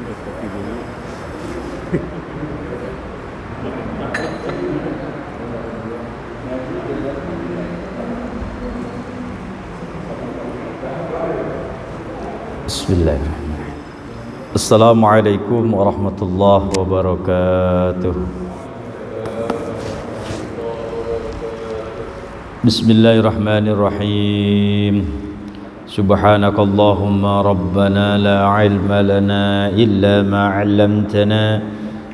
Kopi dulu. Bismillahirrahmanirrahim. Assalamualaikum warahmatullahi wabarakatuh. Bismillahirrahmanirrahim. Subhanakallahumma rabbana la ilma lana illa ma 'allamtana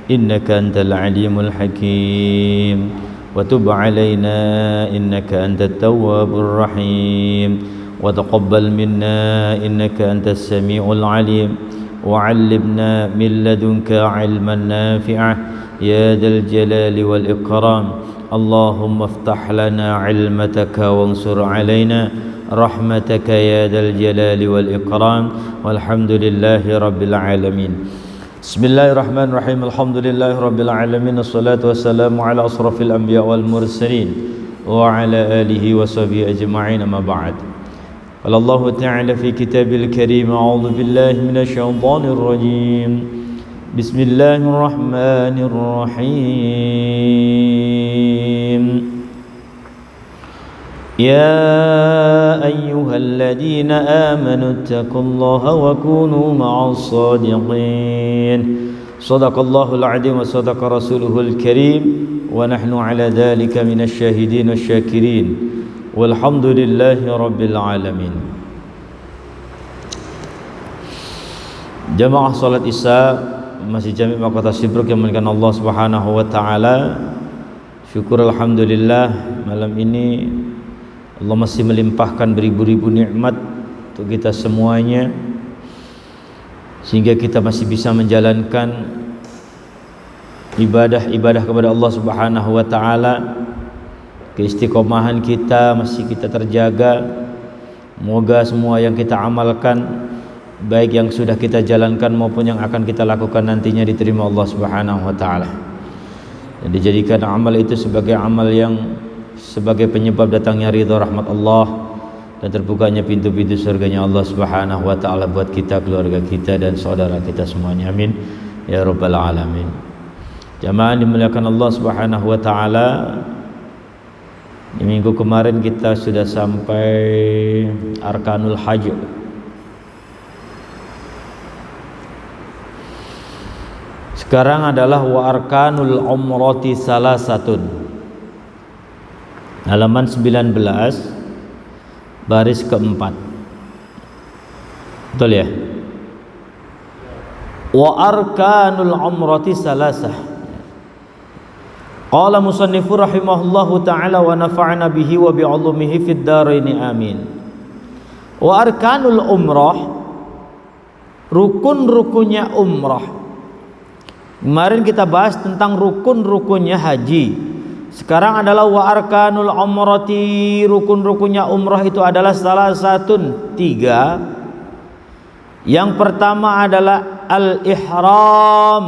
innaka antal alimul hakim wa tub 'alaina innaka antat tawwabur rahim wa taqabbal minna innaka antas samiul alim wa 'allimna min ladunka 'ilman nafi'ah ya dzal jalali wal ikram. Allahumma iftah lana 'ilmataka wansur 'alaina rahmataka ya dzal jalali wal ikram. Walhamdulillahi rabbil alamin. Bismillahirrahmanirrahim. Alhamdulillahi rabbil alamin. Wassalatu wassalamu ala asrafil anbiya wal mursalin wa ala alihi wa sahbihi ajma'in. Amma ba'd. Qala Allah ta'ala fi kitabil karim, a'udzu billahi minasy syaithanir rajim. Bismillahirrahmanirrahim. Ya ayyuhalladzina amanu taqullaha wa kunu ma'as shadiqin. Shadaqallahul 'azim wa shadaqa rasuluhul karim wa nahnu 'ala dzalika minasy syahidin wasyakirin. Walhamdulillahi rabbil alamin. Jamaah salat Isya Masjid Jami' Kota Sibruk yang dimuliakan Allah Subhanahu wa taala. Syukur alhamdulillah malam ini Allah masih melimpahkan beribu-ribu nikmat untuk kita semuanya, sehingga kita masih bisa menjalankan ibadah-ibadah kepada Allah Subhanahu wa taala. Keistiqomahan kita masih kita terjaga. Semoga semua yang kita amalkan, baik yang sudah kita jalankan maupun yang akan kita lakukan nantinya, diterima Allah Subhanahu wa taala, dan dijadikan amal itu sebagai amal yang sebagai penyebab datangnya ridha rahmat Allah dan terbukanya pintu-pintu surganya Allah Subhanahu wa taala buat kita, keluarga kita dan saudara kita semuanya. Amin ya rabbal alamin. Jamaah dimuliakan Allah Subhanahu wa taala, di minggu kemarin kita sudah sampai Arkanul Hajj. Sekarang adalah wa arkanul umrati salasatun, halaman 19 baris keempat. Betul ya? Wa arkanul umrati salasah. Qala musannifu rahimahullahu ta'ala wa nafa'na bihi wa bi'ulumihi fid dharaini amin. Wa arkanul umrah, rukun-rukunnya umrah. Kemarin kita bahas tentang rukun-rukunnya haji. Sekarang adalah wa arkanul umrati, rukun-rukunnya umrah itu adalah salah satu 3. Yang pertama adalah al-ihram,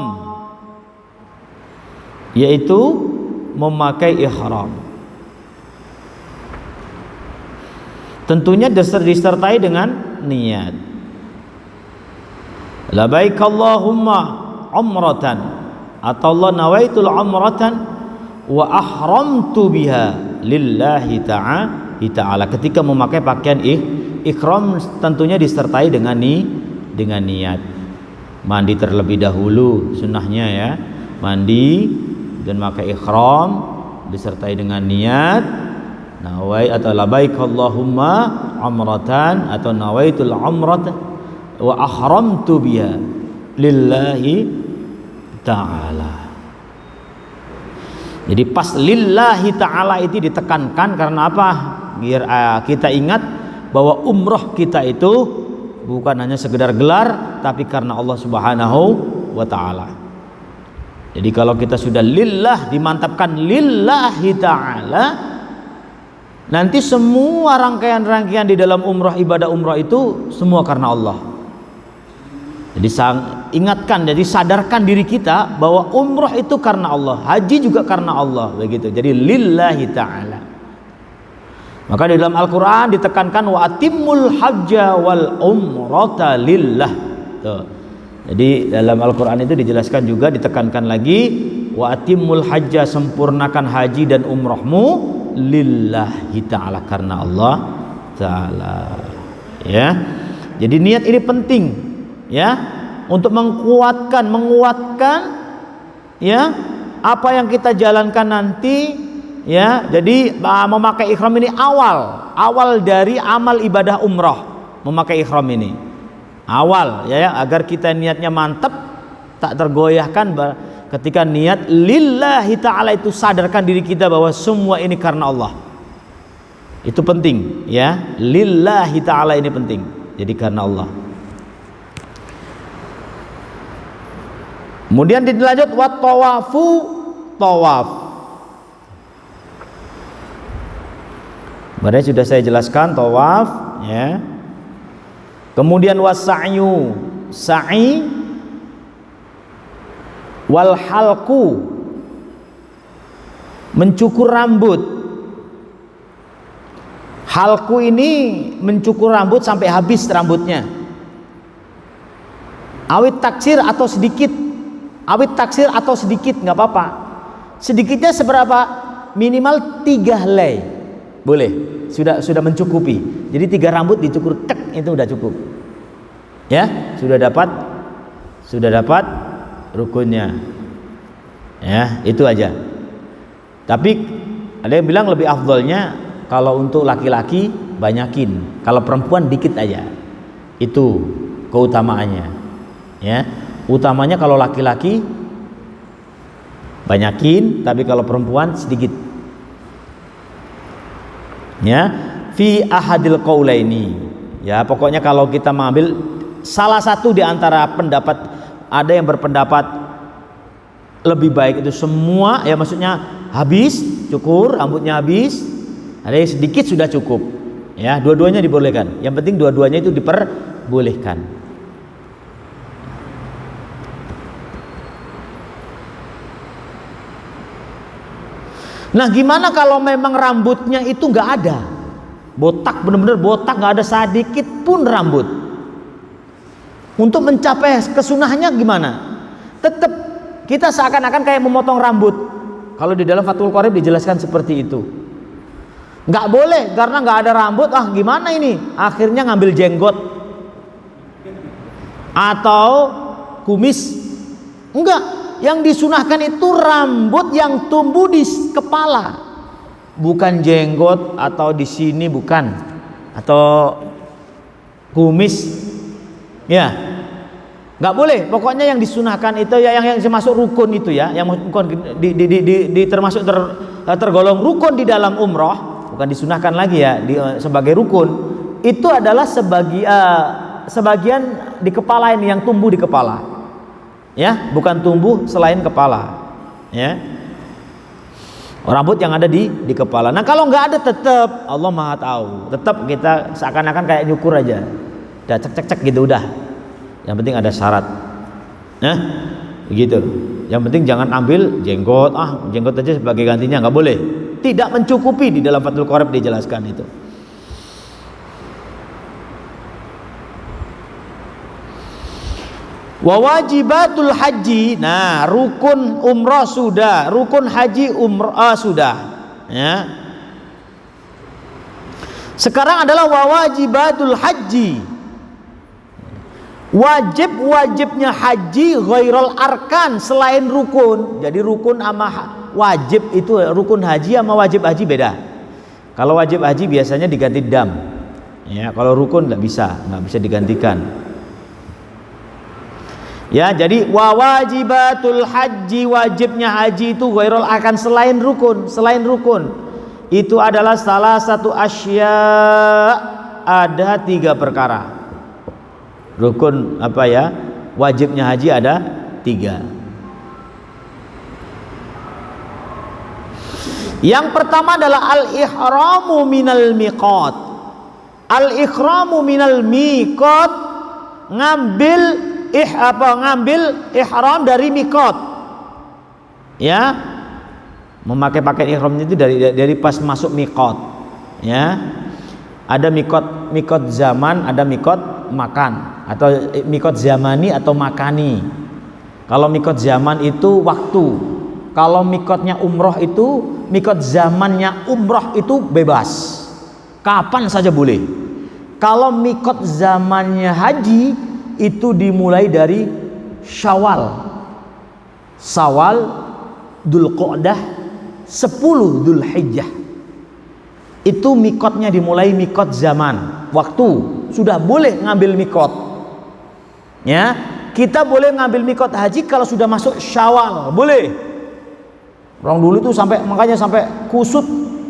yaitu memakai ihram. Tentunya disertai dengan niat. Labaik Allahumma umratan, atau Allah nawaitul umratan wa ahramtu biha lillahi ta'ala. Ketika memakai pakaian ihram tentunya disertai dengan niat. Mandi terlebih dahulu sunnahnya ya, mandi dan memakai ihram disertai dengan niat. Nawai atau labaik Allahumma umratan atau nawaitul umrata wa ahramtu biha lillahi ta'ala. Jadi pas lillahi ta'ala itu ditekankan karena apa? Biar kita ingat bahwa umrah kita itu bukan hanya sekedar gelar, tapi karena Allah Subhanahu wa ta'ala. Jadi kalau kita sudah lillah, dimantapkan lillahi ta'ala, nanti semua rangkaian-rangkaian di dalam umrah, ibadah umrah itu semua karena Allah. Jadi ingatkan, jadi sadarkan diri kita bahwa umrah itu karena Allah, haji juga karena Allah, begitu. Jadi lillahi ta'ala. Maka di dalam Al-Quran ditekankan wa atimmul hajja wal umrata lillah. Tuh. Jadi dalam Al-Quran itu dijelaskan juga, ditekankan lagi, wa atimul hajja, sempurnakan haji dan umrohmu lillahi ta'ala, karena Allah ta'ala. Ya, jadi niat ini penting ya, untuk menguatkan ya apa yang kita jalankan nanti ya. Jadi memakai ihram ini awal dari amal ibadah umroh, memakai ihram ini awal ya, agar kita niatnya mantap, tak tergoyahkan ketika niat lillahi ta'ala itu. Sadarkan diri kita bahwa semua ini karena Allah, itu penting ya. Lillahi ta'ala ini penting, jadi karena Allah. Kemudian dilanjut wat tawafu, tawaf. Berarti sudah saya jelaskan tawaf ya. Kemudian wasa'yu, sa'i, wal halqu, mencukur rambut. Halqu ini mencukur rambut sampai habis rambutnya. Awit taksir atau sedikit, nggak apa-apa. Sedikitnya seberapa? Minimal 3 helai boleh, sudah mencukupi. Jadi 3 rambut dicukur tek, itu udah cukup ya. Sudah dapat rukunnya ya, itu aja. Tapi ada yang bilang lebih afdolnya kalau untuk laki-laki banyakin, kalau perempuan dikit aja. Itu keutamaannya ya. Utamanya kalau laki-laki banyakin, tapi kalau perempuan sedikit ya. Fi ahadil qaulaini ya, pokoknya kalau kita mengambil salah satu di antara pendapat, ada yang berpendapat lebih baik itu semua ya, maksudnya habis cukur rambutnya habis, ada yang sedikit sudah cukup ya. Dua-duanya dibolehkan, yang penting dua-duanya itu diperbolehkan. Nah, gimana kalau memang rambutnya itu nggak ada, botak, benar-benar botak, nggak ada sedikit pun rambut? Untuk mencapai kesunahannya gimana? Tetap kita seakan-akan kayak memotong rambut. Kalau di dalam Fathul Qorib dijelaskan seperti itu. Nggak boleh karena nggak ada rambut. Gimana ini? Akhirnya ngambil jenggot atau kumis. Enggak. Yang disunahkan itu rambut yang tumbuh di kepala, bukan jenggot atau di sini, bukan, atau kumis ya, nggak boleh. Pokoknya yang disunahkan itu ya, yang masuk rukun itu ya, yang termasuk tergolong rukun di dalam umroh, bukan disunahkan lagi ya, sebagai rukun itu adalah sebagian di kepala ini, yang tumbuh di kepala ya, bukan tumbuh selain kepala ya, rambut yang ada di kepala. Nah, kalau nggak ada, tetap Allah Maha tahu, tetap kita seakan-akan kayak nyukur aja, udah cek gitu udah. Yang penting ada syarat nah begitu. Yang penting jangan ambil jenggot, jenggot aja sebagai gantinya, nggak boleh. Tidak mencukupi, di dalam Fathul Qorib dijelaskan itu. Wa wajibatul haji, nah rukun umrah sudah, rukun haji umrah sudah ya. Sekarang adalah wa wajibatul haji, wajibnya haji ghairul arkan, selain rukun. Jadi rukun sama wajib itu, rukun haji sama wajib haji beda. Kalau wajib haji biasanya diganti dam ya, kalau rukun nggak bisa digantikan ya. Jadi wa wajibatul haji, wajibnya haji itu ghairul arkan, selain rukun itu adalah salah satu asya, ada 3 perkara. Rukun apa ya, wajibnya haji ada 3. Yang pertama adalah al-ihramu minal miqat. Al-ihramu minal miqat, ngambil ihram dari miqat ya, memakai pakaian ihram itu dari pas masuk miqat ya. Ada miqat zaman, ada miqat makan, atau mikot zamani atau makani. Kalau mikot zaman itu waktu. Kalau mikotnya umroh itu, mikot zamannya umroh itu bebas, kapan saja boleh. Kalau mikot zamannya haji itu dimulai dari Syawal, Dzulqa'dah, 10 Dzulhijjah. Itu mikotnya dimulai mikot zaman, waktu sudah boleh ngambil mikot. Ya, kita boleh ngambil mikot haji kalau sudah masuk Syawal, boleh. Orang dulu itu makanya sampai kusut,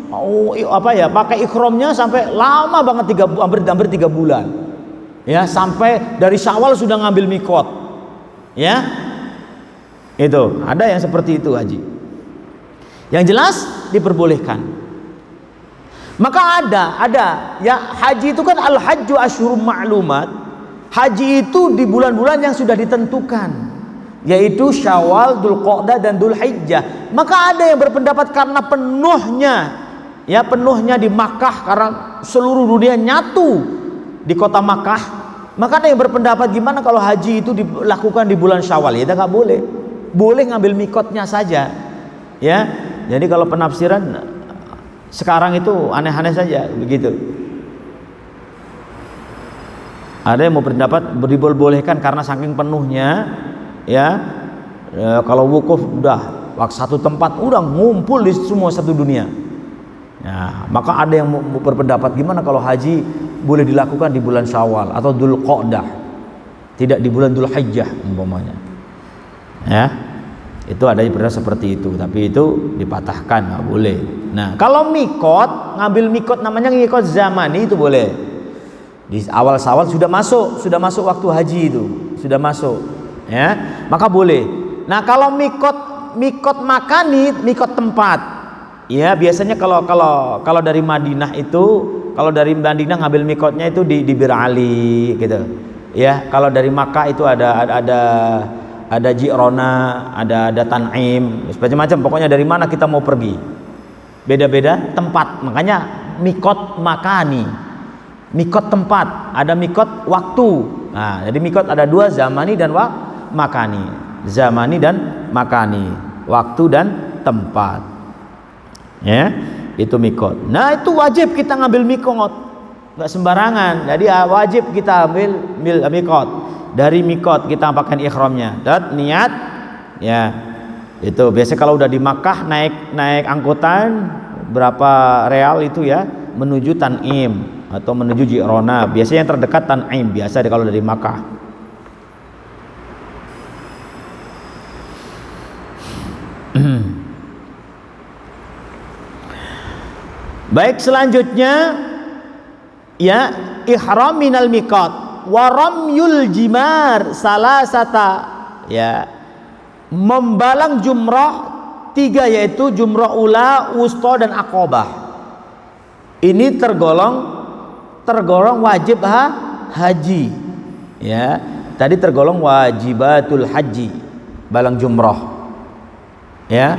pakai ikhramnya sampai lama banget, hampir 3 bulan. Ya, sampai dari Syawal sudah ngambil mikot. Ya, itu ada yang seperti itu haji. Yang jelas diperbolehkan. Maka ada ya, haji itu kan al-hajju asyhurum ma'lumat. Haji itu di bulan-bulan yang sudah ditentukan, yaitu Syawal, Dzulqa'dah dan Dzulhijjah. Maka ada yang berpendapat karena penuhnya di Makkah, karena seluruh dunia nyatu di kota Makkah, maka ada yang berpendapat gimana kalau haji itu dilakukan di bulan Syawal? Ya nggak boleh. Boleh ngambil mikotnya saja. Ya. Jadi kalau penafsiran sekarang itu aneh-aneh saja begitu. Ada yang mau berpendapat dibolehkan karena saking penuhnya, ya. Kalau wukuf udah satu tempat udah ngumpul di semua satu dunia. Ya, maka ada yang mau berpendapat gimana kalau haji boleh dilakukan di bulan Syawal atau Dzulqa'dah, tidak di bulan Dzulhijjah umpamanya. Ya. Itu ada yang berpendapat seperti itu, tapi itu dipatahkan, nggak boleh. Nah, kalau mikot, ngambil mikot namanya mikot zamani itu boleh. Di awal Syawal sudah masuk waktu haji itu, sudah masuk. Ya, maka boleh. Nah, kalau mikot makani, mikot tempat. Ya, biasanya kalau dari Madinah itu, kalau dari Madinah ngambil mikotnya itu di Bir Ali gitu. Ya, kalau dari Makkah itu ada Ji'rona, ada Tan'im, macam-macam. Pokoknya dari mana kita mau pergi, beda-beda tempat. Makanya mikot makani, mikot tempat, ada mikot waktu. Nah, jadi mikot ada 2, zamani dan makani. Zamani dan makani, waktu dan tempat. Ya, itu mikot. Nah, itu wajib kita ngambil mikot, nggak sembarangan. Jadi wajib kita ambil mikot. Dari mikot kita pakai ikhramnya dan niat, ya. Itu biasa kalau udah di Makkah naik angkutan berapa real itu ya, menuju Tan'im atau menuju Ji'rona. Biasanya yang terdekat Tan'im biasa kalau dari Makkah. Baik, selanjutnya ya, ihram minal miqat wa ramyul jimar salasata, ya, membalang jumrah 3, yaitu jumrah ula, wusta dan aqobah. Ini tergolong wajib haji. Ya, tadi tergolong wajibatul haji, balang jumrah. Ya.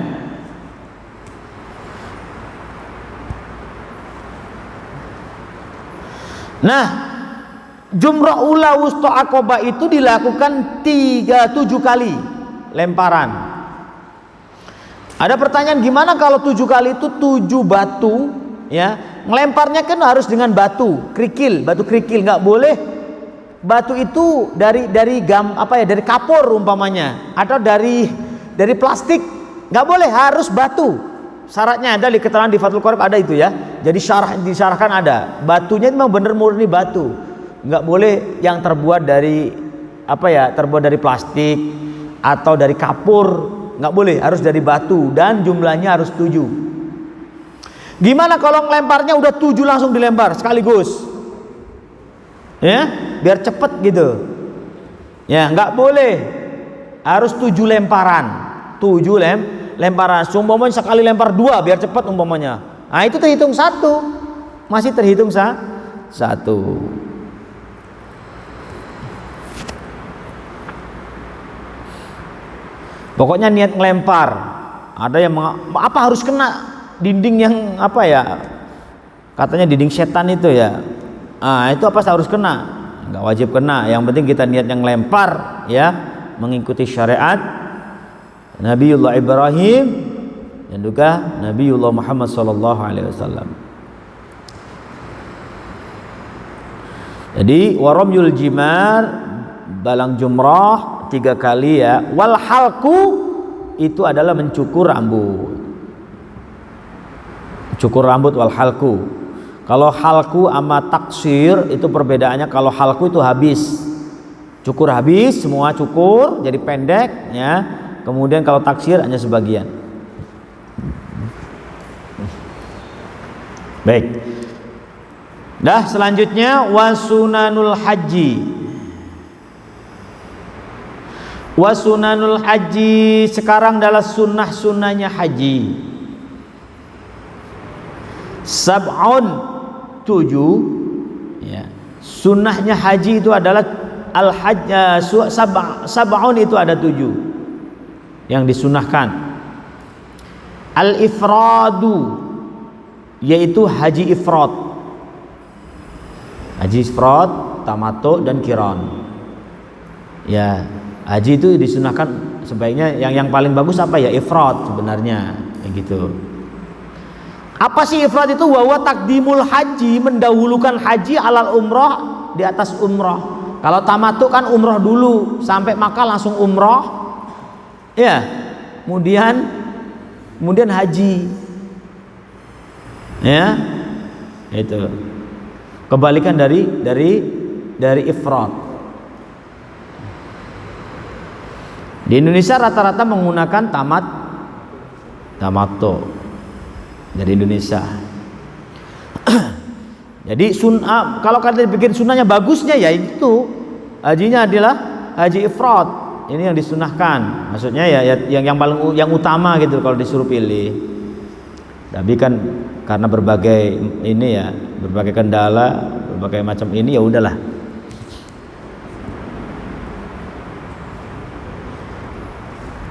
Nah, jumrah ula, wusta, aqobah itu dilakukan 7 kali lemparan. Ada pertanyaan, gimana kalau 7 kali itu 7 batu? Ya, ngelemparnya kan harus dengan batu kerikil, nggak boleh batu itu dari kapur umpamanya, atau dari plastik, nggak boleh, harus batu. Syaratnya ada di keterangan di Fathul Qorib, ada itu ya. Jadi disyarahkan ada batunya, itu memang benar murni batu. Nggak boleh yang terbuat dari plastik atau dari kapur, nggak boleh, harus dari batu dan jumlahnya harus 7. Gimana kalau ngelemparnya udah 7 langsung dilempar sekaligus, ya, biar cepet gitu, ya, nggak boleh, harus 7 lemparan, 7 lemparan. Umpamanya sekali lempar 2 biar cepet umpamanya, nah itu terhitung 1, masih terhitung 1. Pokoknya niat ngelempar. Ada yang harus kena dinding yang katanya dinding setan itu ya. Itu harus kena. nggak wajib kena. Yang penting kita niat yang lempar, ya, mengikuti syariat Nabiullah Ibrahim dan juga Nabiullah Muhammad sallallahu alaihi wasallam. Jadi waramyul jimar, balang jumrah 3 kali ya. Wal halku itu adalah mencukur rambut. Cukur rambut wal halku. Kalau halku sama taksir itu perbedaannya. Kalau halku itu habis, cukur habis, semua cukur jadi pendek ya. Kemudian kalau taksir hanya sebagian. Baik. Dah, selanjutnya wasunanul haji. Wasunanul haji sekarang adalah sunnah-sunnahnya haji. Sab'un 7 ya. Sunnahnya haji itu adalah al-hajj, sab'un itu ada 7 yang disunahkan. Al-ifradu yaitu haji ifrad. Haji ifrad, tamattu dan qiran. Ya, haji itu disunahkan sebaiknya yang paling bagus apa ya? Ifrad sebenarnya kayak gitu. Apa sih ifrad itu? Wa taqdimul haji, mendahulukan haji alal umrah, di atas umrah. Kalau tamattu kan umrah dulu sampai Makkah langsung umrah. Ya. Kemudian haji. Ya. Itu. Kebalikan dari ifrad. Di Indonesia rata-rata menggunakan tamattu. Dari Indonesia. Jadi kalau kalian bikin sunnahnya bagusnya ya itu hajinya adalah haji ifrad. Ini yang disunahkan. Maksudnya ya yang utama gitu kalau disuruh pilih. Tapi kan karena berbagai kendala, berbagai macam ini ya udahlah.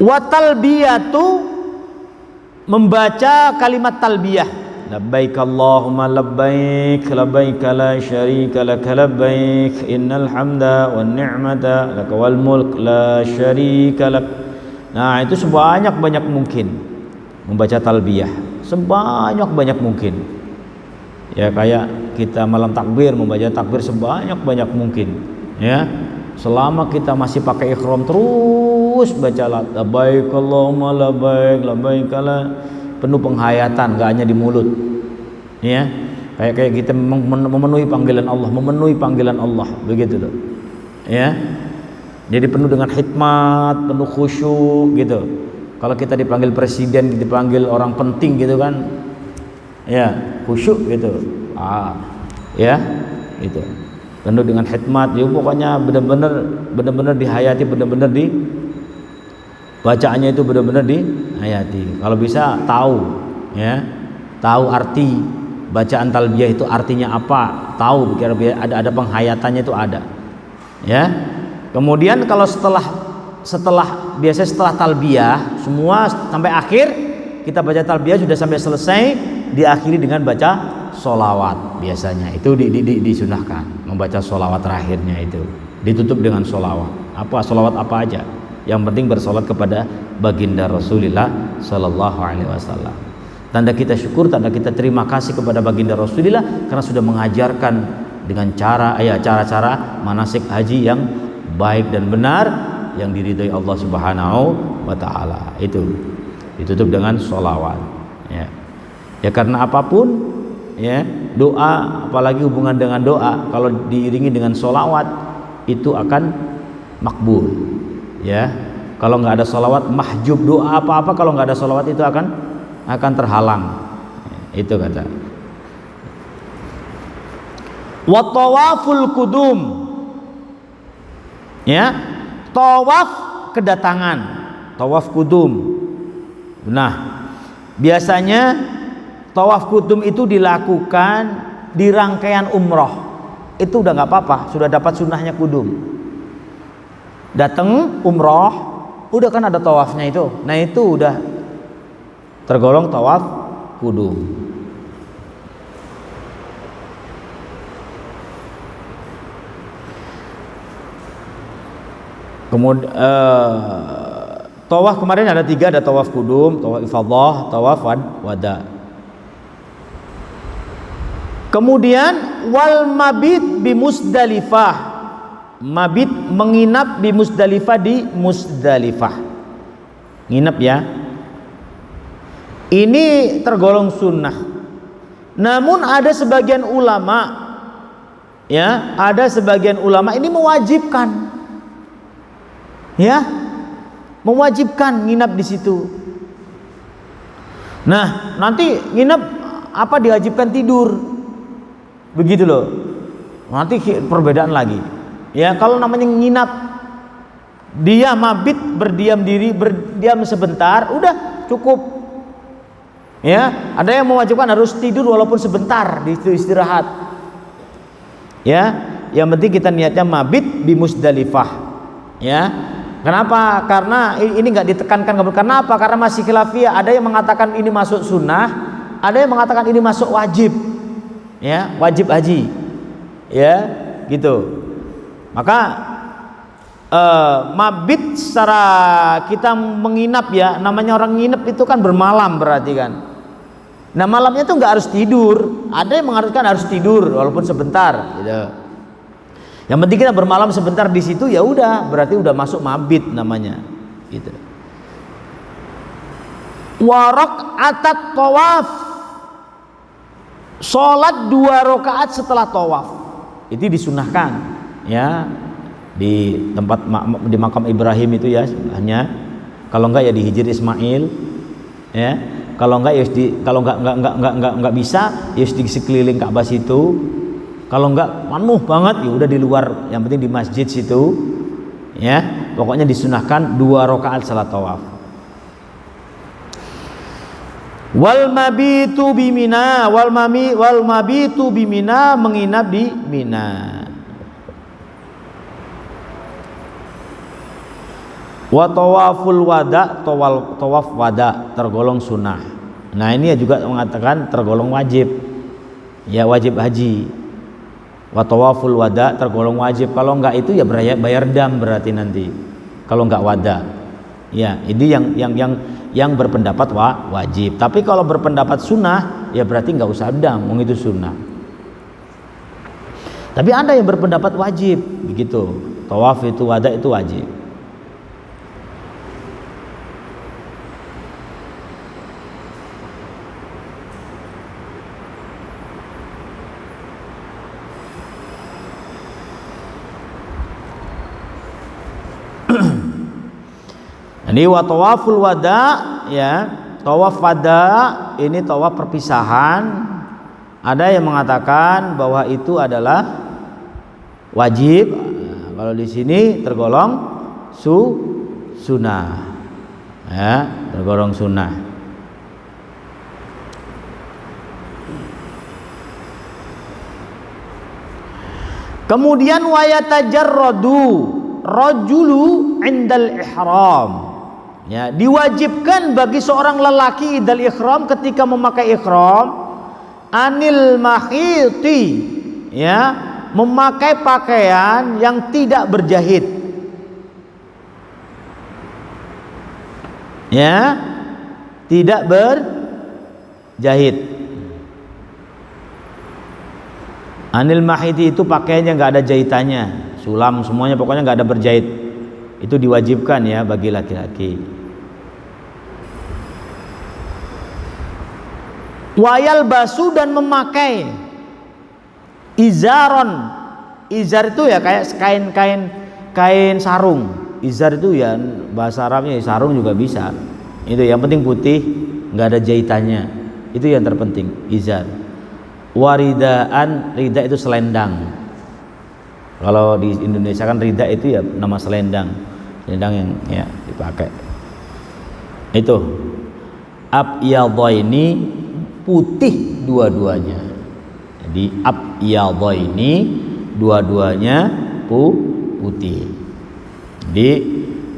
Wa talbiyatu, membaca kalimat talbiyah. Labbaik Allahumma labbaik, labbaik la syarika lak labbaik, innal hamda wan ni'mata lak wal mulk la syarika lak. Nah, itu sebanyak-banyak mungkin membaca talbiyah, sebanyak-banyak mungkin. Ya kayak kita malam takbir, membaca takbir sebanyak-banyak mungkin. Ya. Selama kita masih pakai ihram terus baca labbaik Allahumma labbaik, labbaik la, penuh penghayatan, enggak hanya di mulut. Ya. Kayak kita memenuhi panggilan Allah, begitu tuh. Ya. Jadi penuh dengan hikmat, penuh khusyuk gitu. Kalau kita dipanggil presiden, dipanggil orang penting gitu kan. Ya, khusyuk gitu. Ya, gitu. Penuh dengan hikmat, ya pokoknya benar-benar dihayati, benar-benar di bacaannya itu benar-benar dihayati. Kalau bisa tahu, ya, tahu arti bacaan talbiyah itu artinya apa, tahu biar ada penghayatannya itu ada, ya. Kemudian kalau setelah talbiyah semua sampai akhir kita baca talbiyah sudah sampai selesai, diakhiri dengan baca sholawat. Biasanya itu disunahkan membaca sholawat terakhirnya, itu ditutup dengan sholawat. Sholawat apa aja, yang penting bersolat kepada baginda Rasulullah Sallallahu Alaihi Wasallam. Tanda kita syukur, tanda kita terima kasih kepada baginda Rasulullah karena sudah mengajarkan dengan cara-cara manasik haji yang baik dan benar, yang diridhai Allah Subhanahu wa Ta'ala. Itu ditutup dengan sholawat, ya. Ya karena apapun, ya, doa, apalagi hubungan dengan doa, kalau diiringi dengan sholawat itu akan makbul, ya. Kalau nggak ada sholawat, mahjub, doa apa-apa kalau nggak ada sholawat itu akan terhalang, itu kata. Wa tawaful kudum, ya, tawaf kedatangan, tawaf kudum. Nah, biasanya tawaf kudum itu dilakukan di rangkaian umroh. Itu udah nggak apa-apa, sudah dapat sunnahnya kudum. Datang umroh, udah kan ada tawafnya itu. Nah itu udah tergolong tawaf kudum. Kemudian tawaf kemarin ada 3, ada tawaf kudum, tawaf ifadah, tawaf wada. Kemudian wal mabit bi Musdalifah, mabit menginap di Musdalifah, di Musdalifah nginap ya, ini tergolong sunnah. Namun ada sebagian ulama ya, ada sebagian ulama ini mewajibkan ya, mewajibkan nginap di situ. Nah, nanti nginap apa diwajibkan tidur, begitu loh. Nanti perbedaan lagi. Ya, kalau namanya nginap, dia mabit berdiam diri, berdiam sebentar, udah cukup. Ya, ada yang mewajibkan harus tidur walaupun sebentar di situ istirahat. Ya, yang penting kita niatnya mabit di Musdalifah. Ya. Kenapa? Karena ini nggak ditekankan. Karena apa? Karena masih khilafiyah. Ada yang mengatakan ini masuk sunnah, ada yang mengatakan ini masuk wajib. Ya, wajib haji. Ya, gitu. Maka mabit secara kita menginap ya, namanya orang nginep itu kan bermalam berarti kan. Nah, malamnya tuh nggak harus tidur. Ada yang mengharuskan harus tidur walaupun sebentar, gitu. Yang penting kita bermalam sebentar di situ ya udah, berarti udah masuk mabit namanya, gitu. Warok atat tawaf, sholat 2 rakaat setelah tawaf, itu disunahkan ya, di tempat di makam Ibrahim itu ya hanya, kalau enggak ya di Hijr Ismail ya, kalau enggak ya kalau enggak bisa ya di sekeliling Ka'bah situ. Kalau enggak penuh banget ya udah di luar, yang penting di masjid situ ya, pokoknya disunahkan 2 rakaat salat tawaf. Wal mabitu bimina, wal mabitu bimina, menginap di Mina. Wa tawaful wada, tawaf wada tergolong sunnah. Nah, ini juga mengatakan tergolong wajib ya, wajib haji. Wa tawaful wada tergolong wajib. Kalau enggak itu ya bayar dam berarti nanti. Kalau enggak wada. Ya, ini yang berpendapat wajib. Tapi kalau berpendapat sunnah ya berarti enggak usah dam, itu sunnah. Tapi ada yang berpendapat wajib, begitu. Tawaf itu wada itu wajib. Ini wa tawaful wada ya, tawaf wada ini tawaf perpisahan. Ada yang mengatakan bahwa itu adalah wajib. Nah, kalau di sini tergolong sunnah. Ya, tergolong sunnah. Kemudian wa yatajarradu rajulu indal ihram. Ya, diwajibkan bagi seorang lelaki idal ihram ketika memakai ihram anil mahiti, ya, memakai pakaian yang tidak berjahit. Ya, tidak berjahit. Anil mahiti itu pakaiannya nggak ada jahitannya, sulam semuanya pokoknya nggak ada berjahit. Itu diwajibkan ya bagi laki-laki. Wayal basu, dan memakai izaron. Izar itu ya kayak kain sarung. Izar itu ya bahasa Arabnya sarung juga bisa. Itu yang penting putih, nggak ada jahitannya. Itu yang terpenting, izar. Waridaan, rida itu selendang. Kalau di Indonesia kan rida itu ya nama selendang yang ya dipakai. Itu abyadaini, putih dua-duanya. Jadi abyadaini, dua-duanya putih. Jadi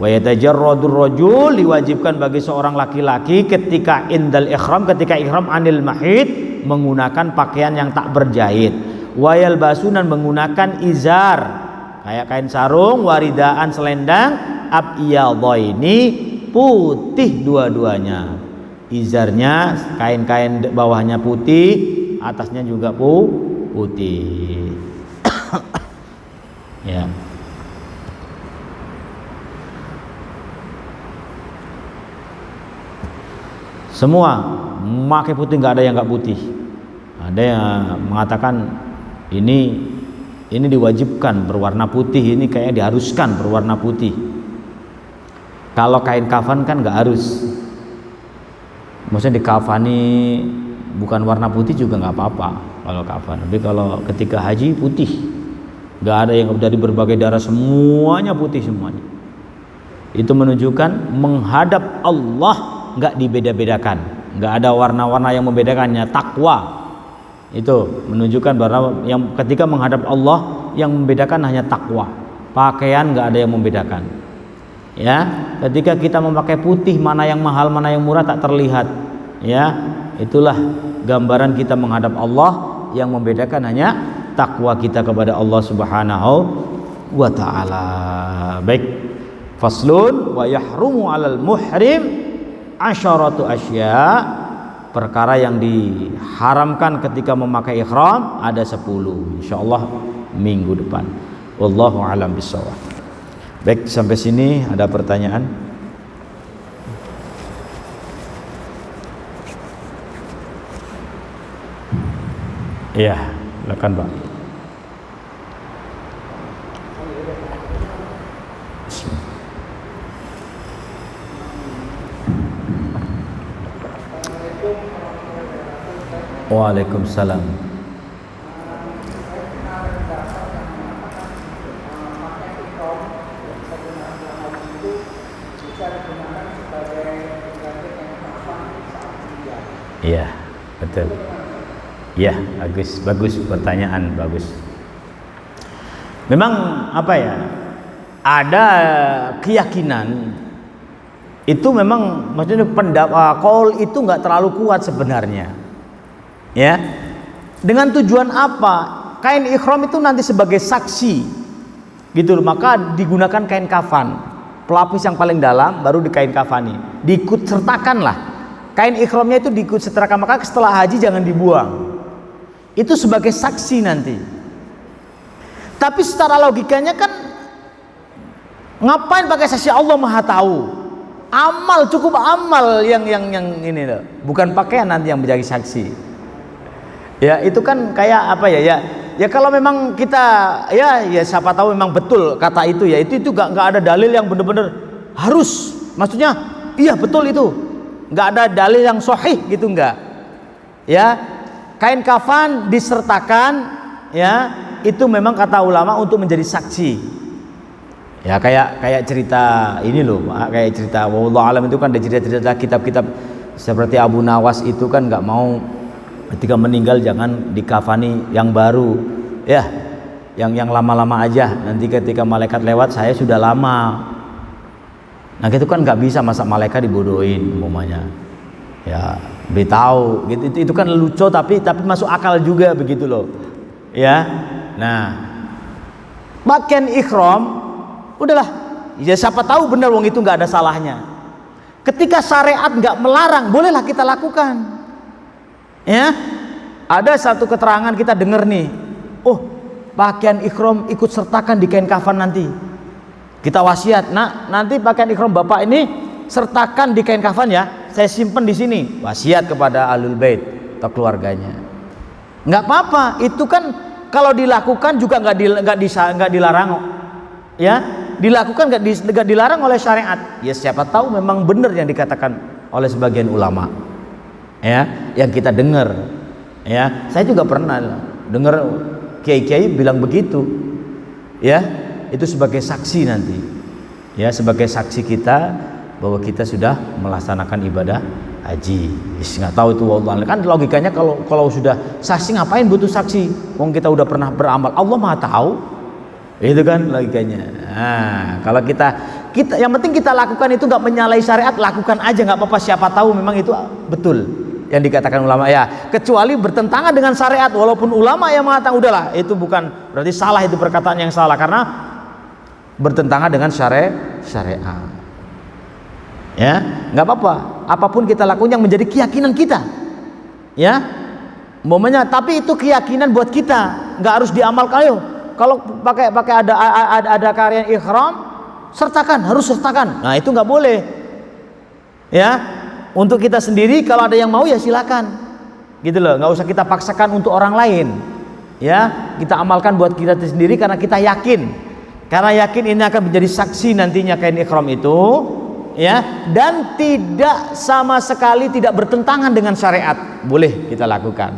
wa yatajarradur rajul, diwajibkan bagi seorang laki-laki ketika indal ihram, ketika ihram anil mahid, menggunakan pakaian yang tak berjahit. Wayal basunan, menggunakan izar, kayak kain sarung, waridaan selendang, abyadhaini putih dua-duanya. Izarnya kain-kain bawahnya putih, atasnya juga putih. Ya. Semua memakai putih, nggak ada yang nggak putih. Ada yang mengatakan ini diwajibkan berwarna putih, ini kayak diharuskan berwarna putih. Kalau kain kafan kan nggak harus. Maksudnya dikafani bukan warna putih juga nggak apa-apa kalau kafan. Tapi kalau ketika haji putih, nggak ada yang dari berbagai darah, semuanya putih semuanya. Itu menunjukkan menghadap Allah nggak dibeda-bedakan, nggak ada warna-warna yang membedakannya. Takwa itu menunjukkan bahwa yang ketika menghadap Allah yang membedakan hanya takwa. Pakaian nggak ada yang membedakan. Ya, ketika kita memakai putih, mana yang mahal mana yang murah tak terlihat. Ya, itulah gambaran kita menghadap Allah, yang membedakan hanya takwa kita kepada Allah Subhanahu wa taala. Baik. Faslun wa yahrumu 'alal muhrim asyaratu asya. Perkara yang diharamkan ketika memakai ihram ada 10. Insyaallah minggu depan. Wallahu a'lam bishawab. Baik, sampai sini ada pertanyaan? Iya, silakan Pak. Waalaikumsalam. Iya, betul. Iya, bagus pertanyaan, bagus. Memang apa ya? Ada keyakinan itu memang maksudnya qaul itu nggak terlalu kuat sebenarnya. Ya. Dengan tujuan apa? Kain ihram itu nanti sebagai saksi. Gitu loh, maka digunakan kain kafan. Pelapis yang paling dalam baru di kain kafani. Diikut sertakanlah. Kain ihramnya itu diikut sertakan, maka setelah haji jangan dibuang. Itu sebagai saksi nanti. Tapi secara logikanya kan ngapain pakai saksi? Allah Maha tahu. Amal, cukup amal yang ini loh. Bukan pakaian nanti yang menjadi saksi. Ya, itu kan kayak apa ya? Ya kalau memang kita ya siapa tahu memang betul kata itu ya. Itu enggak ada dalil yang benar-benar harus. Maksudnya iya betul itu. Enggak ada dalil yang sahih gitu, enggak. Ya. Kain kafan disertakan ya, itu memang kata ulama untuk menjadi saksi. Ya kayak cerita ini loh, kayak cerita wallahu alam itu kan ada cerita-cerita kitab-kitab seperti Abu Nawas itu kan nggak mau ketika meninggal jangan dikafani yang baru, ya yang lama-lama aja, nanti ketika malaikat lewat saya sudah lama. Nah gitu kan nggak bisa, masa malaikat dibodohin umpamanya. Ya beritahu gitu, itu kan lucu tapi masuk akal juga begitu loh. Ya. Nah, pakaian ihram udahlah, ya siapa tahu benar wong itu nggak ada salahnya. Ketika syariat nggak melarang, bolehlah kita lakukan. Ya, ada satu keterangan kita dengar nih, oh pakaian ihram ikut sertakan di kain kafan nanti. Kita wasiat, nah nanti pakaian ihram bapak ini sertakan di kain kafan ya, saya simpen di sini. Wasiat kepada ahlul bait atau keluarganya. Nggak apa-apa, itu kan kalau dilakukan juga nggak dilarang, ya dilakukan nggak dilarang oleh syariat. Ya siapa tahu memang benar yang dikatakan oleh sebagian ulama, ya yang kita dengar. Ya saya juga pernah dengar kiai-kiai bilang begitu, ya itu sebagai saksi nanti, ya sebagai saksi kita bahwa kita sudah melaksanakan ibadah haji. Nggak tahu itu wallah, kan logikanya kalau sudah saksi ngapain butuh saksi? Wong kita udah pernah beramal, Allah Maha tahu. Itu kan logikanya. Nah, kalau kita yang penting kita lakukan itu nggak menyalahi syariat, lakukan aja nggak apa-apa. Siapa tahu memang itu betul yang dikatakan ulama ya. Kecuali bertentangan dengan syariat, walaupun ulama yang mengatakan udahlah itu bukan berarti salah, itu perkataan yang salah karena bertentangan dengan syariat. Ya, nggak apa-apa. Apapun kita lakukan yang menjadi keyakinan kita. Ya, momennya. Tapi itu keyakinan buat kita, nggak harus diamalkan. Ayo, kalau pakai ada karya ihram, harus sertakan. Nah itu nggak boleh. Ya, untuk kita sendiri kalau ada yang mau ya silakan. Gitu loh, nggak usah kita paksakan untuk orang lain. Ya, kita amalkan buat kita sendiri karena kita yakin. Karena yakin ini akan menjadi saksi nantinya kain ihram itu. Ya, dan tidak sama sekali tidak bertentangan dengan syariat, boleh kita lakukan.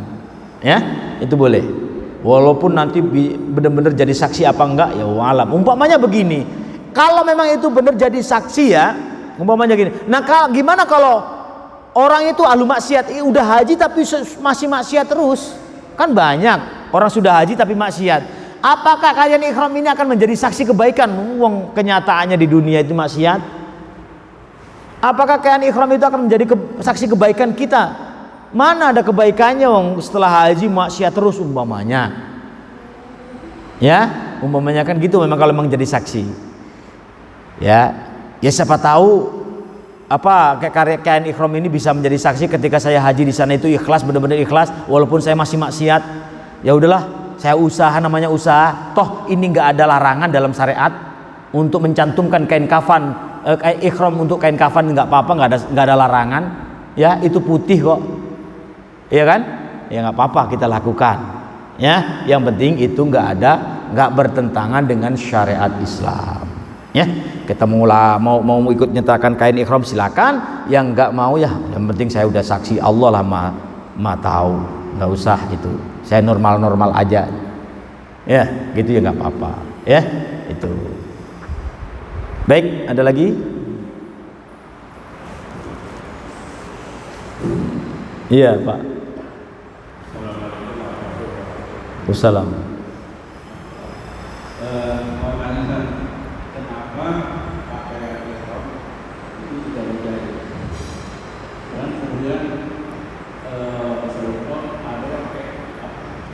Ya, itu boleh. Walaupun nanti benar-benar jadi saksi apa enggak ya walam. Umpamanya begini, kalau memang itu benar jadi saksi ya, umpamanya gini. Nah, gimana kalau orang itu ahlu maksiat, udah haji tapi masih maksiat terus? Kan banyak orang sudah haji tapi maksiat. Apakah kalian ihram ini akan menjadi saksi kebaikan? Wong kenyataannya di dunia itu maksiat. Apakah kain ihram itu akan menjadi saksi kebaikan kita? Mana ada kebaikannya wong setelah haji maksiat terus umpamanya. Ya, umpamanya kan gitu memang kalau memang jadi saksi. Ya, siapa tahu apa kain ihram ini bisa menjadi saksi ketika saya haji di sana itu ikhlas, benar-benar ikhlas walaupun saya masih maksiat. Ya udahlah, saya usaha, namanya usaha. Toh ini enggak ada larangan dalam syariat untuk mencantumkan kain kafan. Ihram untuk kain kafan nggak apa-apa, nggak ada larangan. Ya, itu putih kok, ya kan? Ya nggak apa-apa kita lakukan. Ya, yang penting itu nggak bertentangan dengan syariat Islam. Ya, kita mau ikut nyatakan kain ihram silakan. Yang nggak mau ya, yang penting saya udah saksi Allah lah ma tahu, nggak usah itu. Saya normal aja. Ya, gitu ya nggak apa-apa. Ya, itu. Baik, ada lagi? Iya, Pak. Wassalam. Kenapa pakai ihram itu tidak berjahit? Dan kemudian Rasulullah ada pakai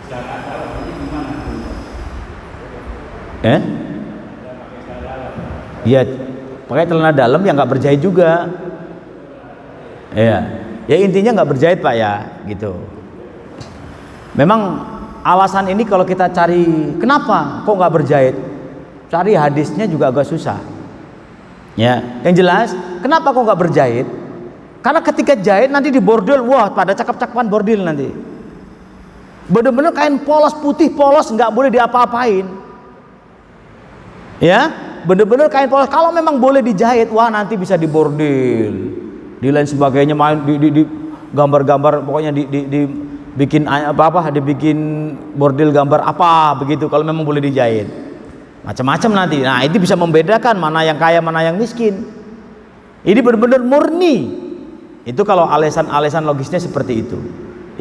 jalan alat ini gimana? Iya, pakai celana dalam yang nggak berjahit juga. Ya intinya nggak berjahit Pak ya, gitu. Memang alasan ini kalau kita cari kenapa kok nggak berjahit, cari hadisnya juga agak susah. Ya, yang jelas kenapa kok nggak berjahit? Karena ketika jahit nanti di bordil, wah pada cakep-cakepan bordil nanti. Bener-bener kain polos, putih polos, nggak boleh diapa-apain. Ya, bener-bener kain polos. Kalau memang boleh dijahit, wah nanti bisa dibordil, di lain sebagainya, main di gambar-gambar, pokoknya dibikin dibikin bordil gambar apa begitu. Kalau memang boleh dijahit, macam-macam nanti. Nah itu bisa membedakan mana yang kaya, mana yang miskin. Ini benar-benar murni. Itu kalau alasan logisnya seperti itu.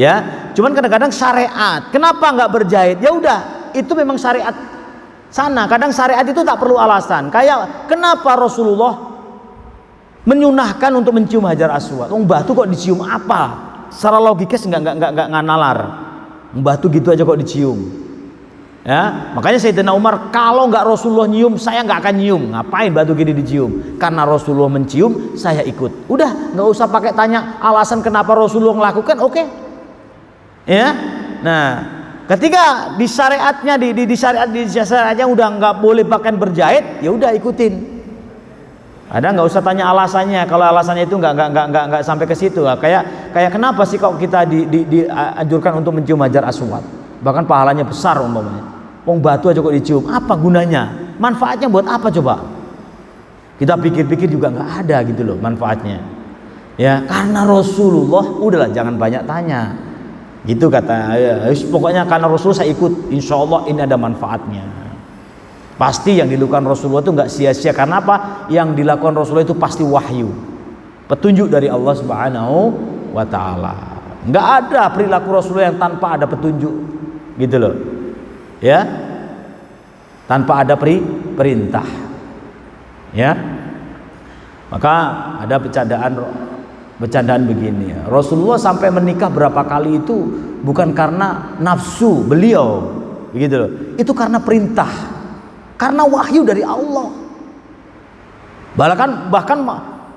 Ya, cuman kadang-kadang syariat. Kenapa nggak berjahit? Ya udah, itu memang syariat. Sana kadang syariat itu tak perlu alasan. Kayak kenapa Rasulullah menyunahkan untuk mencium hajar aswad? Batu kok dicium apa? Secara logikis nggak nalar. Batu gitu aja kok dicium. Ya, makanya Sayyidina Umar kalau nggak Rasulullah nyium, saya nggak akan nyium. Ngapain batu gini dicium? Karena Rasulullah mencium, saya ikut. Udah, nggak usah pakai tanya alasan kenapa Rasulullah melakukan. Oke. Ya, nah. Ketika di syariatnya di syariatnya udah nggak boleh pakaian berjahit, ya udah ikutin. Ada nggak usah tanya alasannya. Kalau alasannya itu nggak sampai ke situ. Kayak kenapa sih kok kita dianjurkan untuk mencium hajar aswad? Bahkan pahalanya besar umpamanya. Batu aja kok dicium, apa gunanya? Manfaatnya buat apa coba? Kita pikir-pikir juga nggak ada gitu loh manfaatnya. Ya karena Rasulullah, udahlah jangan banyak tanya. Gitu kata ya, pokoknya karena Rasulullah saya ikut, insya Allah ini ada manfaatnya. Pasti yang dilakukan Rasulullah itu nggak sia-sia. Karena apa? Yang dilakukan Rasulullah itu pasti wahyu, petunjuk dari Allah Subhanahu wa Ta'ala. Nggak ada perilaku Rasulullah yang tanpa ada petunjuk, gitu loh. Ya, tanpa ada perintah. Ya, maka ada bercandaan begini, Rasulullah sampai menikah berapa kali itu bukan karena nafsu beliau, begitu loh. Itu karena perintah. karena wahyu dari Allah. Bahkan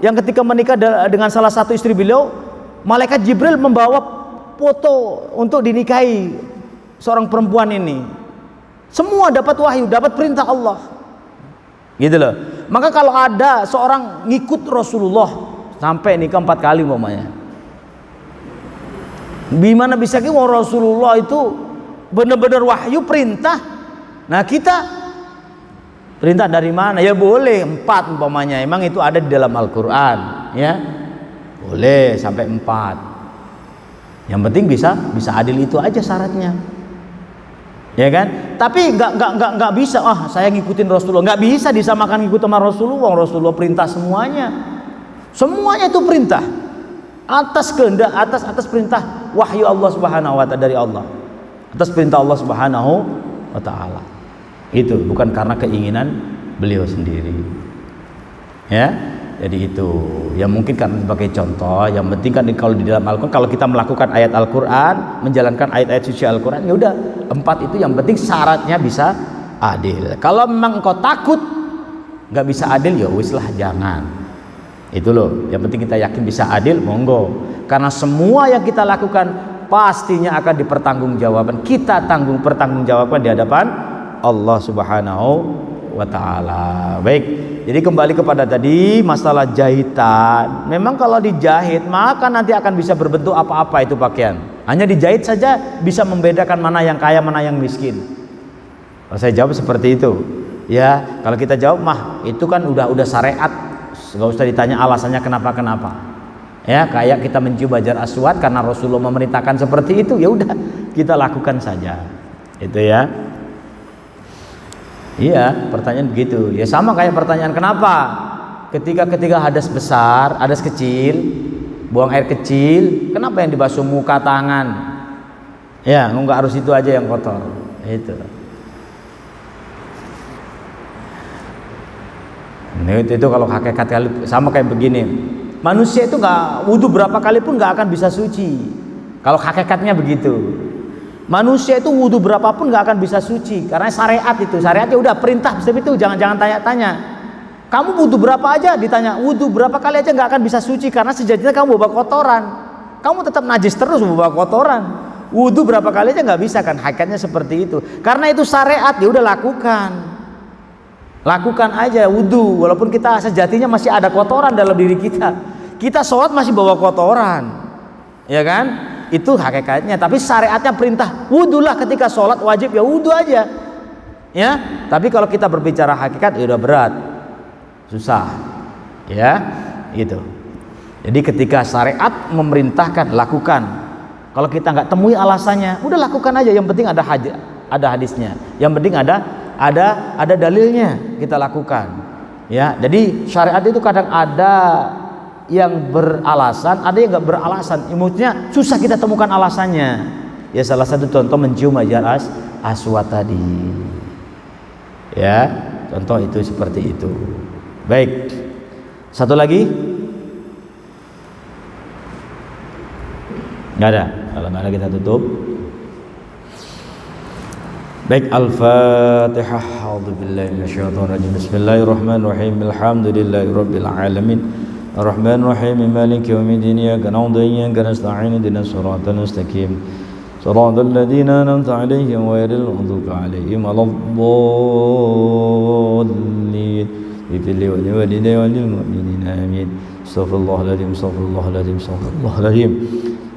yang ketika menikah dengan salah satu istri beliau, malaikat Jibril membawa foto untuk dinikahi seorang perempuan ini. Semua dapat wahyu, dapat perintah Allah. Gitu loh. Maka kalau ada seorang ngikut Rasulullah sampai nikah 4 kali umpamanya, gimana bisa Rasulullah itu benar-benar wahyu perintah. Nah kita perintah dari mana? Ya boleh 4 umpamanya. Emang itu ada di dalam Al-Qur'an, ya. Boleh sampai 4. Yang penting bisa adil, itu aja syaratnya. Ya kan? Tapi enggak bisa, saya ngikutin Rasulullah. Enggak bisa disamakan ngikut sama Rasulullah. Rasulullah perintah semuanya. Semuanya itu perintah. Atas kehendak, atas perintah wahyu Allah Subhanahu wa taala, dari Allah. Atas perintah Allah Subhanahu wa taala. Itu bukan karena keinginan beliau sendiri, ya. Jadi itu yang mungkin kan sebagai contoh. Yang penting kan kalau di dalam Al-Quran, kalau kita melakukan ayat Al-Quran, menjalankan ayat-ayat suci Al-Quran, ya udah 4 itu yang penting syaratnya bisa adil. Kalau memang engkau takut nggak bisa adil, ya wis lah, jangan. Itu loh, yang penting kita yakin bisa adil, monggo. Karena semua yang kita lakukan pastinya akan dipertanggungjawabkan. Kita pertanggungjawabkan di hadapan Allah Subhanahu wa taala. Baik, jadi kembali kepada tadi masalah jahitan. Memang kalau dijahit maka nanti akan bisa berbentuk apa-apa itu pakaian. Hanya dijahit saja bisa membedakan mana yang kaya, mana yang miskin. Kalau saya jawab seperti itu, ya. Kalau kita jawab itu kan udah syariat, nggak usah ditanya alasannya kenapa. Ya, kayak kita mencium Hajar Aswad karena Rasulullah memerintahkan seperti itu, ya udah kita lakukan saja. Itu ya. Iya, pertanyaan begitu. Ya sama kayak pertanyaan kenapa ketika hadas besar, hadas kecil, buang air kecil, kenapa yang dibasuh muka, tangan? Ya, enggak harus itu aja yang kotor. Itu. Itu kalau hakikat kali sama kayak begini. Manusia itu enggak wudu berapa kali pun enggak akan bisa suci. Kalau hakikatnya begitu. Manusia itu wudu berapapun nggak akan bisa suci karena syariatnya udah perintah seperti itu. Jangan tanya-tanya. Kamu wudu berapa aja, ditanya wudu berapa kali aja nggak akan bisa suci karena sejatinya kamu bawa kotoran. Kamu tetap najis terus bawa kotoran. Wudu berapa kali aja nggak bisa kan? Hakikatnya seperti itu. Karena itu syariat, ya udah lakukan aja wudu walaupun kita sejatinya masih ada kotoran dalam diri kita. Kita sholat masih bawa kotoran, ya kan? Itu hakikatnya, tapi syariatnya perintah wudulah ketika sholat, wajib ya wudu aja, ya. Tapi kalau kita berbicara hakikat ya udah berat, susah, ya, gitu. Jadi ketika syariat memerintahkan lakukan, kalau kita nggak temui alasannya, udah lakukan aja. Yang penting ada hadisnya, yang penting ada dalilnya, kita lakukan, ya. Jadi syariat itu kadang ada yang beralasan, ada yang nggak beralasan. Maksudnya susah kita temukan alasannya. Ya salah satu contoh mencium Hajar Aswad tadi. Ya, contoh itu seperti itu. Baik. Satu lagi? Nggak ada. Kalau nggak ada kita tutup. Baik, Al-Fatihah. A'udzubillahi minasyaitonir rajim. Bismillahirrahmanirrahim. Alhamdulillahirabbil alamin. الرحمن الرحيم مالك يوم الدين إياك نعبد وإياك نستعين اهدنا الصراط المستقيم صراط الذين أنعمت عليهم غير المغضوب عليهم ولا الضالين اغفر لي ولوالدي وللمؤمنين آمين استغفر الله العظيم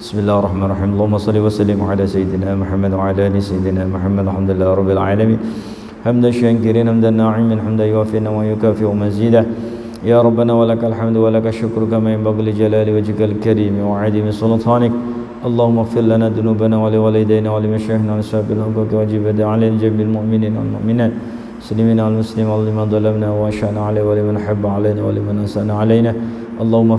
بسم الله الرحمن الرحيم اللهم صل وسلم على سيدنا محمد وعلى آل سيدنا محمد الحمد لله رب العالمين حمدا شاكرين حمدا ناعما حمدا يوافي ويكافئ مزيدا يا ربنا ولك الحمد ولك الشكر كما ينبغي لجلال وجهك الكريم وعظيم سلطانك اللهم اغفر لنا ذنوبنا ولوالدينا ولمشايخنا ولأصحاب الحقوق واجب علينا جميع المؤمنين والمؤمنات المسلمين والمسلمين ولمن ظلمنا وأشأنا عليه ولمن حب علينا ولمن أسأنا علينا اللهم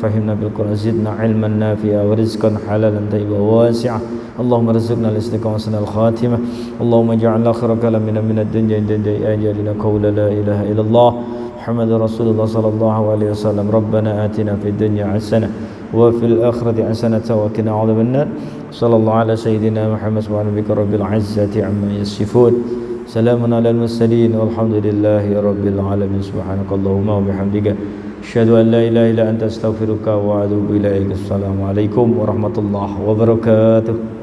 فهمنا بالقرآن زدنا علما نافعا ورزقا حلالا طيبا واسعا اللهم ارزقنا الاستقامة وحسن الخاتمة اللهم اجعل آخر كلامنا من الدنيا أجلنا قول لا إله إلا الله محمد رسول الله صلى الله عليه وسلم ربنا آتنا في الدنيا حسنة وفي الآخرة حسنة وقنا عذاب النار صلى الله على سيدنا محمد سبحان ربك رب العزة عما يصفون Salamun alal mursalin walhamdulillahi rabbil alamin. Subhanakallahumma wa bihamdika asyhadu an la ilaha illa anta astaghfiruka wa atubu ilaik. Assalamualaikum warahmatullahi wabarakatuh.